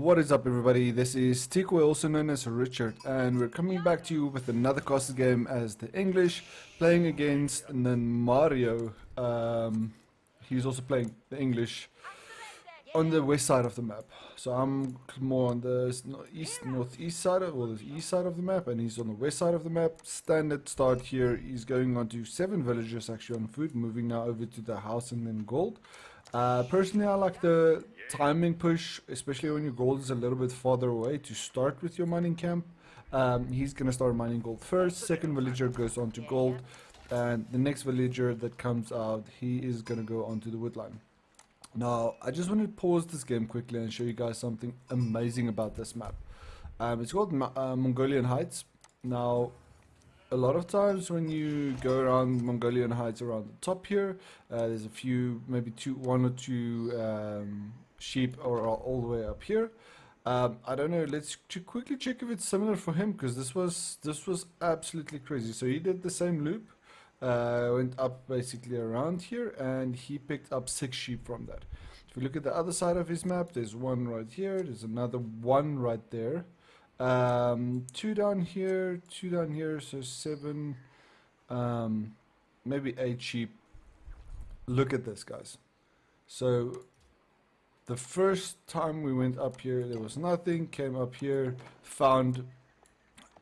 What is up, everybody? This is Tico, also known as Richard, and we're coming back to you with another castle game as the English, playing against and then Mario. He's also playing the English on the west side of the map. So I'm more on the northeast side, or the east side of the map, and he's on the west side of the map. Standard start here. He's going on to 7 villages actually on food, moving now over to the house and then gold. Personally, I like the timing push, especially when your gold is a little bit farther away, to start with your mining camp. He's gonna start mining gold first. Second villager goes on to gold, and the next villager that comes out, he is gonna go onto the wood line. Now, I just want to pause this game quickly and show you guys something amazing about this map. It's called Mongolian Heights. Now, a lot of times when you go around Mongolian Heights around the top here, there's a few, maybe one or two sheep or all the way up here. I don't know, let's quickly check if it's similar for him, because this was absolutely crazy. So he did the same loop. Went up basically around here, and he picked up 6 sheep from that. If you look at the other side of his map, there's one right here, there's another one right there, 2 down here, 2 down here, so 7, maybe 8 sheep. Look at this, guys. So the first time we went up here, there was nothing. Came up here, found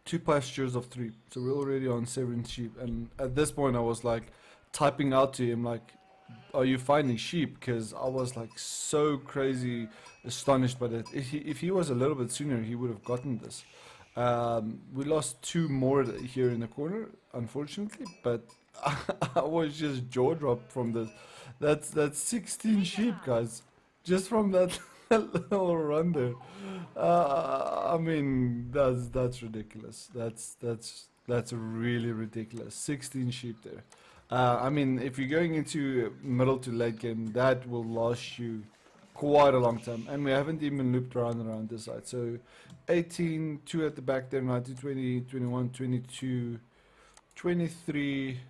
2 pastures of 3, so we're already on 7 sheep. And at this point I was like typing out to him like, are you finding sheep? Because I was like so crazy astonished by that. If he was a little bit sooner, he would have gotten this. We lost 2 more here in the corner, unfortunately, but I was just jaw dropped from this. That's 16 sheep, guys, just from that little run there. I mean, that's ridiculous. That's really ridiculous. 16 sheep there. I mean, if you're going into middle to late game, that will last you quite a long time. And we haven't even looped around this side. So 18, 2 at the back there, 19, 20, 21, 22, 23.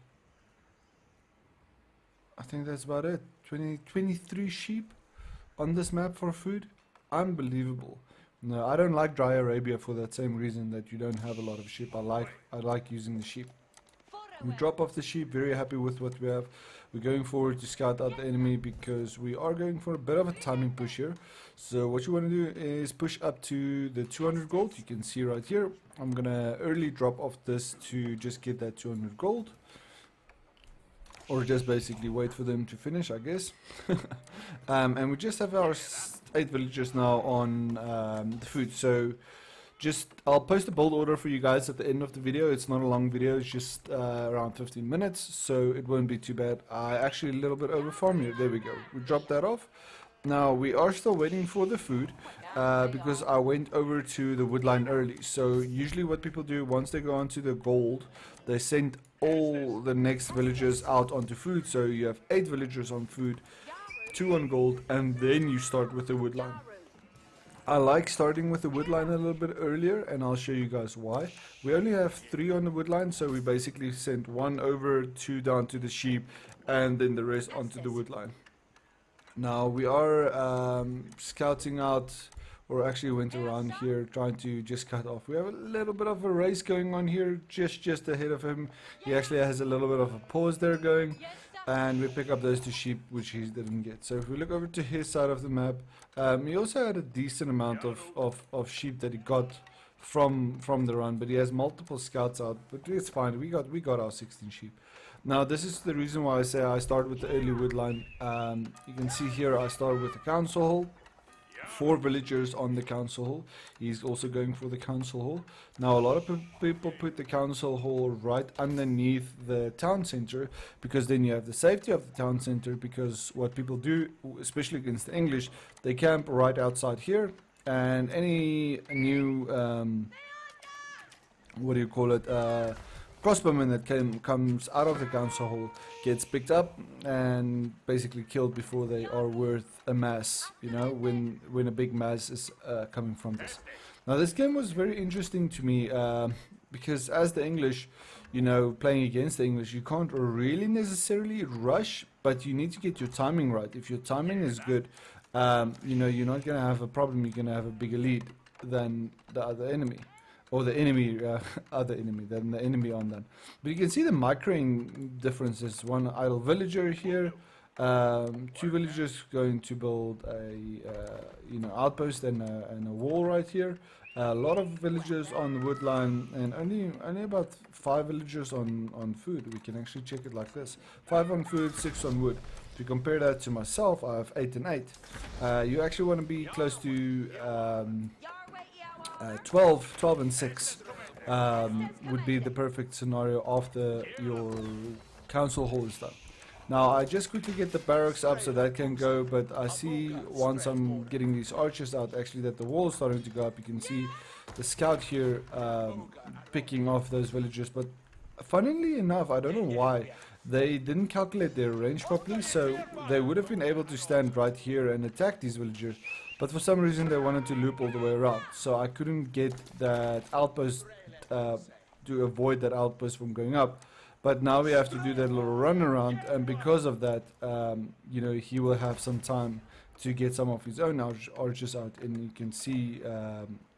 I think that's about it. 23 sheep on this map for food. Unbelievable. No, I don't like dry Arabia for that same reason that you don't have a lot of sheep. I like using the sheep. We drop off the sheep, very happy with what we have. We're going forward to scout out the enemy because we are going for a bit of a timing push here. So what you want to do is push up to the 200 gold. You can see right here. I'm gonna early drop off this to just get that 200 gold. Or just basically wait for them to finish, I guess. And we just have our 8 villagers now on the food. So I'll post a build order for you guys at the end of the video. It's not a long video, it's just around 15 minutes, so it won't be too bad. I actually a little bit over farm here. There we go. We dropped that off. Now we are still waiting for the food because I went over to the woodline early. So usually what people do once they go onto the gold, they send all the next villagers out onto food. So you have 8 villagers on food, 2 on gold, and then you start with the woodline. I like starting with the woodline a little bit earlier, and I'll show you guys why. We only have 3 on the woodline, so we basically sent 1 over, 2 down to the sheep, and then the rest onto the woodline. Now we are scouting out, or actually went around here trying to just cut off. We have a little bit of a race going on here, just ahead of him. He actually has a little bit of a pause there going, and we pick up those 2 sheep which he didn't get. So if we look over to his side of the map, he also had a decent amount of sheep that he got from the run, but he has multiple scouts out, but it's fine. We got our 16 sheep. Now this is the reason why I say I start with the early wood line. You can see here I start with the council hall. 4 villagers on the council hall. He's also going for the council hall. Now a lot of people put the council hall right underneath the town center, because then you have the safety of the town center, because what people do, especially against the English, they camp right outside here, and any new what do you call it, crossbowman that comes out of the council hall gets picked up and basically killed before they are worth a mass, you know, when a big mass is coming from this. Now this game was very interesting to me because as the English, you know, playing against the English, you can't really necessarily rush, but you need to get your timing right. If your timing is good, you know, you're not gonna have a problem. You're gonna have a bigger lead than the other enemy, or the enemy, other enemy than the enemy on that. But you can see the microing differences. One idle villager here, two villagers going to build a you know, outpost and a wall right here. A lot of villagers on the wood line, and only about 5 villagers on food. We can actually check it like this: 5 on food, 6 on wood. If you compare that to myself, I have 8 and 8. You actually want to be close to 12 and 6 would be the perfect scenario after your council hall is done. Now I just quickly get the barracks up so that can go, but I see once I'm getting these archers out actually that the wall is starting to go up. You can see the scout here picking off those villagers, but funnily enough, I don't know why, they didn't calculate their range properly, so they would have been able to stand right here and attack these villagers, but for some reason they wanted to loop all the way around, so I couldn't get that outpost to avoid that outpost from going up. But now we have to do that little run around, and because of that, you know, he will have some time to get some of his own archers out, and you can see,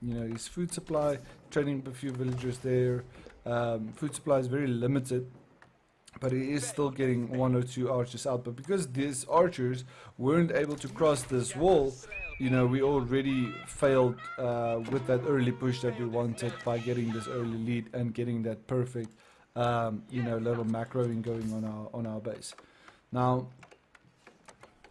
you know, his food supply, training up a few villagers there. Food supply is very limited, but he is still getting 1 or 2 archers out. But because these archers weren't able to cross this wall, you know, we already failed with that early push that we wanted by getting this early lead and getting that perfect you know, little macroing going on our base. Now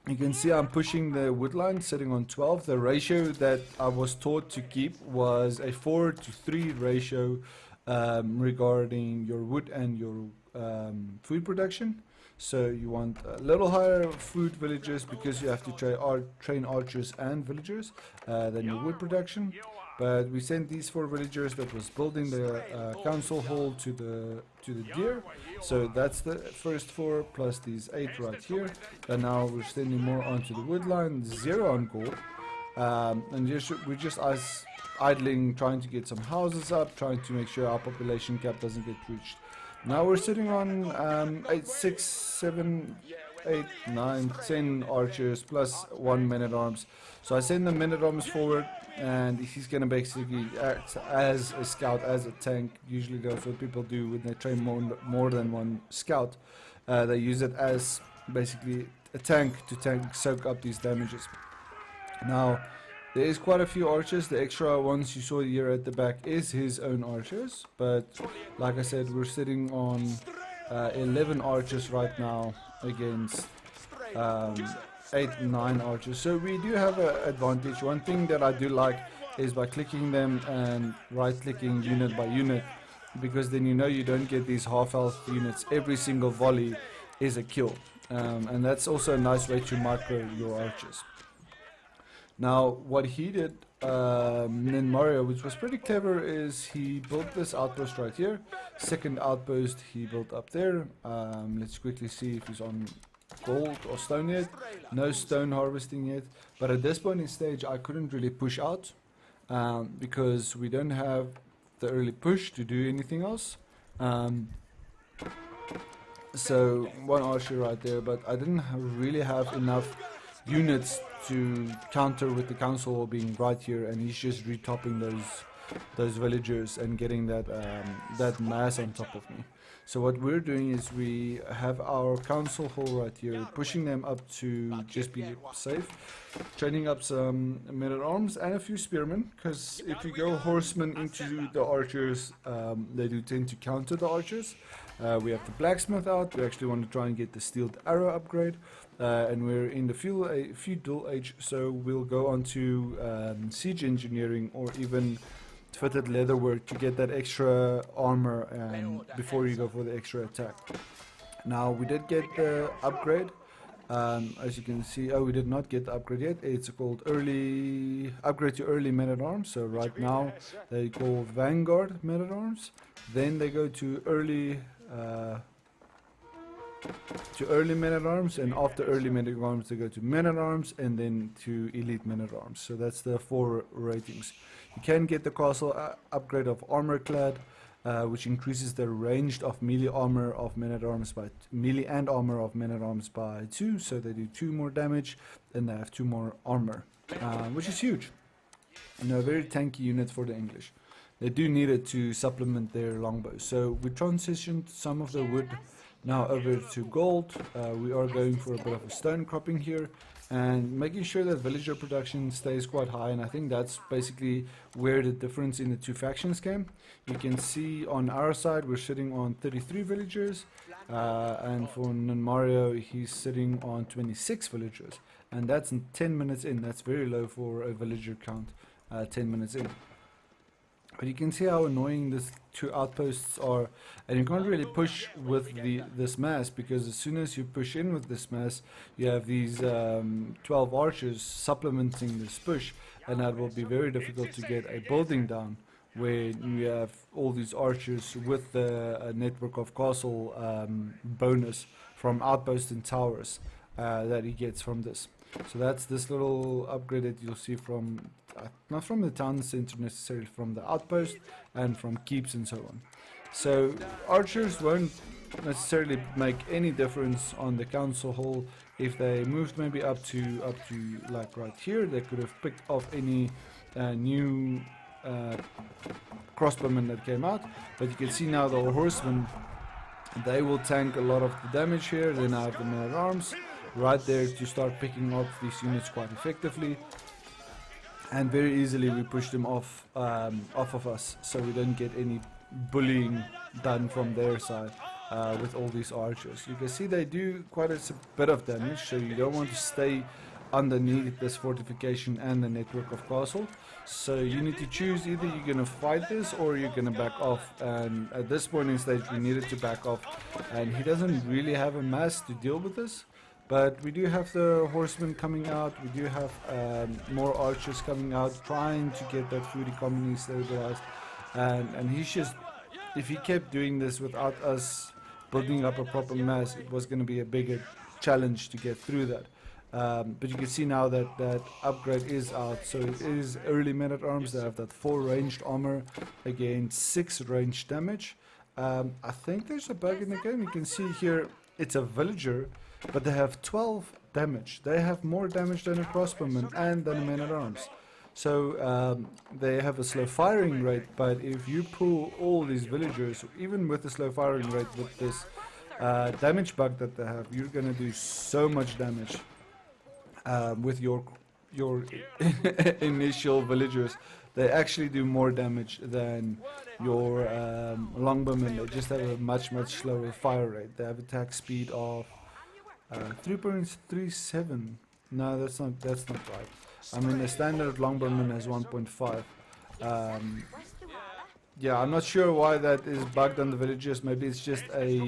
you can see I'm pushing the wood line, sitting on 12. The ratio that I was taught to keep was a 4:3 ratio regarding your wood and your food production. So you want a little higher food villagers because you have to train archers and villagers than your wood production. But we sent these 4 villagers that was building the council hall to the deer. So that's the first 4 plus these 8 right here. And now we're sending more onto the wood line, 0 on gold. And we're just idling, trying to get some houses up, trying to make sure our population cap doesn't get reached. Now we're sitting on 8, 6, 7, 8, 9, 10 archers plus 1 man-at-arms. So I send the man-at-arms forward, and he's gonna basically act as a scout, as a tank. Usually that's what people do when they train more than 1 scout. They use it as basically a tank to soak up these damages. Now there is quite a few archers. The extra ones you saw here at the back is his own archers, but like I said, we're sitting on 11 archers right now against 8, 9 archers. So we do have an advantage. One thing that I do like is by clicking them and right clicking unit by unit, because then you know you don't get these half health units. Every single volley is a kill, and that's also a nice way to micro your archers. Now what he did in Mario, which was pretty clever, is he built this outpost right here. Second outpost he built up there. Let's quickly see if he's on gold or stone yet. No stone harvesting yet, but at this point in stage I couldn't really push out because we don't have the early push to do anything else. So 1 archer right there, but I didn't really have enough units to counter with the council being right here, and he's just retopping those villagers and getting that that mass on top of me. So what we're doing is we have our council hall right here, pushing them up to just be safe, training up some men-at-arms and a few spearmen, because if you go horsemen into the archers, they do tend to counter the archers. We have the blacksmith out. We actually want to try and get the steeled arrow upgrade, and we're in the feudal age, so we'll go on to siege engineering or even fitted leatherwork to get that extra armor before you go for the extra attack. Now we did get the upgrade, as you can see. Oh, we did not get the upgrade yet. It's called early upgrade to early men-at-arms. So right now they call Vanguard men-at-arms, then they go to early men-at-arms, and after early men-at-arms they go to men-at-arms, and then to elite men-at-arms. So that's the 4 ratings. You can get the castle upgrade of armor clad, which increases the ranged of melee armor of men-at-arms by melee and armor of men-at-arms by 2, so they do 2 more damage and they have 2 more armor, which is huge. And a very tanky unit for the English. They do need it to supplement their longbows. So we transitioned some of the wood now over to gold. We are going for a bit of a stone cropping here and making sure that villager production stays quite high, and I think that's basically where the difference in the two factions came. You can see on our side we're sitting on 33 villagers, and for Mario he's sitting on 26 villagers, and that's in 10 minutes in. That's very low for a villager count, 10 minutes in. But you can see how annoying these two outposts are, and you can't really push with this mass, because as soon as you push in with this mass, you have these 12 archers supplementing this push, and that will be very difficult to get a building down where you have all these archers with the network of castle bonus from outposts and towers that he gets from this. So that's this little upgrade that you'll see from, not from the town center necessarily, from the outpost and from keeps and so on. So archers won't necessarily make any difference on the council hall. If they moved maybe up to like right here, they could have picked off any new crossbowmen that came out. But you can see now the horsemen, they will tank a lot of the damage here. Then I have the men-at-arms right there to start picking up these units quite effectively, and very easily we push them off of us, so we don't get any bullying done from their side with all these archers. You can see they do quite a bit of damage, so you don't want to stay underneath this fortification and the network of castle. So you need to choose, either you're going to fight this or you're going to back off, and at this point in stage we needed to back off, and he doesn't really have a mass to deal with this. But we do have the horsemen coming out, we do have more archers coming out, trying to get that food economy stabilized. And he's just, if he kept doing this without us building up a proper mass, it was going to be a bigger challenge to get through that. But you can see now that that upgrade is out, so it is early men-at-arms. They have that 4 ranged armor against 6 ranged damage. I think there's a bug in the game. You can see here it's a villager, but they have 12 damage. They have more damage than a crossbowman and than a man-at-arms. So they have a slow firing rate, but if you pull all these villagers, even with the slow firing rate, with this damage bug that they have, you're gonna do so much damage with your initial villagers. They actually do more damage than your longbowmen. They just have a much slower fire rate. They have attack speed of 3.37. No, that's not right. I mean, the standard longbowman has 1.5. Yeah, I'm not sure why that is bugged on the villagers. Maybe it's just a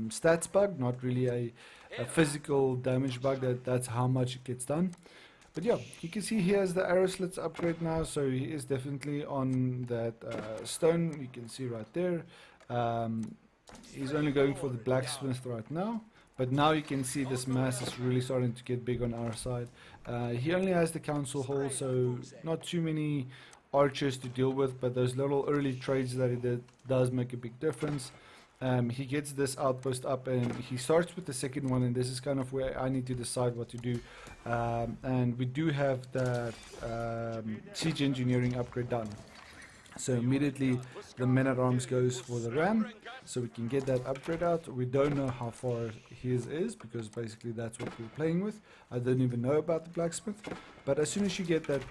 stats bug, not really a physical damage bug. That's how much it gets done. But yeah, you can see he has the arrow slits upgrade now, so he is definitely on that stone. You can see right there. He's only going for the blacksmith right now. But now you can see this mass is really starting to get big on our side. He only has the council hall, so not too many archers to deal with, but those little early trades that he did does make a big difference. He gets this outpost up and he starts with the second one, and this is kind of where I need to decide what to do. And we do have that siege engineering upgrade done. So immediately the men-at-arms goes for the ram, so we can get that upgrade out. We don't know how far his is, because basically that's what we're playing with. I don't even know about the blacksmith. But as soon as you get that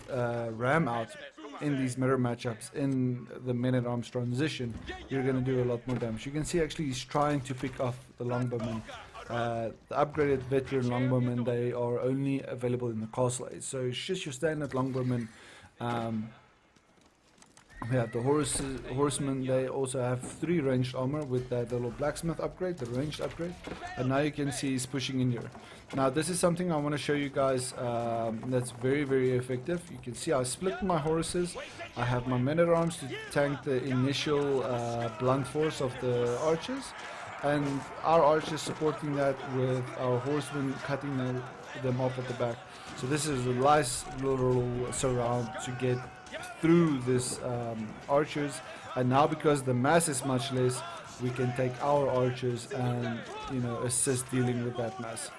ram out in these mirror matchups, in the men-at-arms transition, you're going to do a lot more damage. You can see actually he's trying to pick off the longbowmen. The upgraded veteran longbowmen, they are only available in the castle age. So it's just your standard longbowmen. Yeah, the horsemen, they also have 3 ranged armor with that little blacksmith upgrade, the ranged upgrade. And now you can see he's pushing in here. Now this is something I want to show you guys that's very effective. You can see I split my horses. I have my men-at-arms to tank the initial blunt force of the archers, and our archers supporting that with our horsemen cutting them off at the back. So this is a nice little surround to get through this archers And now because the mass is much less, we can take our archers and, you know, assist dealing with that mass.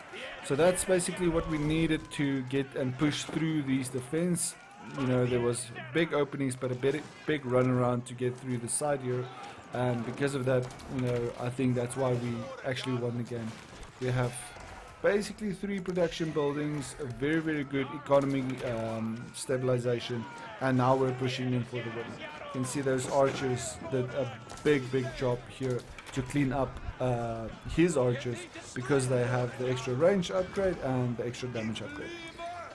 So that's basically what we needed to get and push through these defense. You know, there was big openings, but a big run around to get through the side here. And because of that, you know, I think that's why we actually won the game. We have basically 3 production buildings, a very good economy stabilization, and now we're pushing in for the win. You can see those archers did a big job here to clean up his archers, because they have the extra range upgrade and the extra damage upgrade.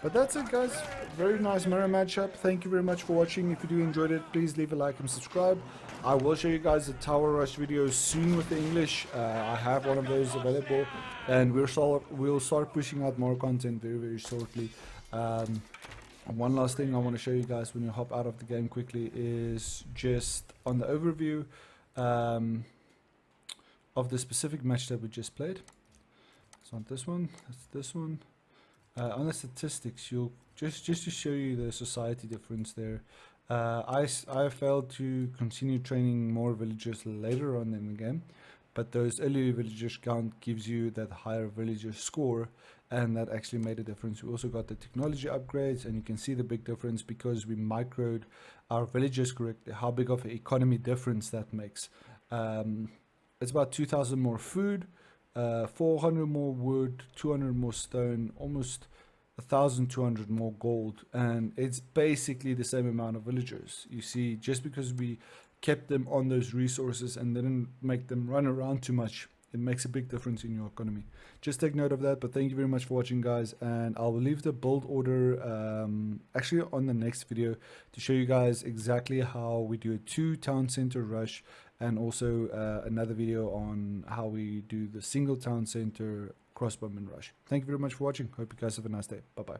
But that's it, guys. Very nice mirror matchup. Thank you very much for watching. If you do enjoyed it, please leave a like and subscribe. I will show you guys a tower rush video soon with the English. I have one of those available, and we'll start pushing out more content very shortly. One last thing I want to show you guys when you hop out of the game quickly is just on the overview of the specific match that we just played. It's not this one, it's this one. On the statistics, you'll just to show you the society difference there. I failed to continue training more villagers later on in the game, but those early villagers count gives you that higher villager score, and that actually made a difference. We also got the technology upgrades, and you can see the big difference because we microed our villagers correctly, how big of an economy difference that makes. It's about 2,000 more food, 400 more wood, 200 more stone, almost 1,200 more gold, and it's basically the same amount of villagers. You see, just because we kept them on those resources and didn't make them run around too much, it makes a big difference in your economy. Just take note of that. But thank you very much for watching, guys, and I'll leave the build order actually on the next video to show you guys exactly how we do a 2 town center rush, and also another video on how we do the single town center crossbowman rush. Thank you very much for watching. Hope you guys have a nice day. Bye bye.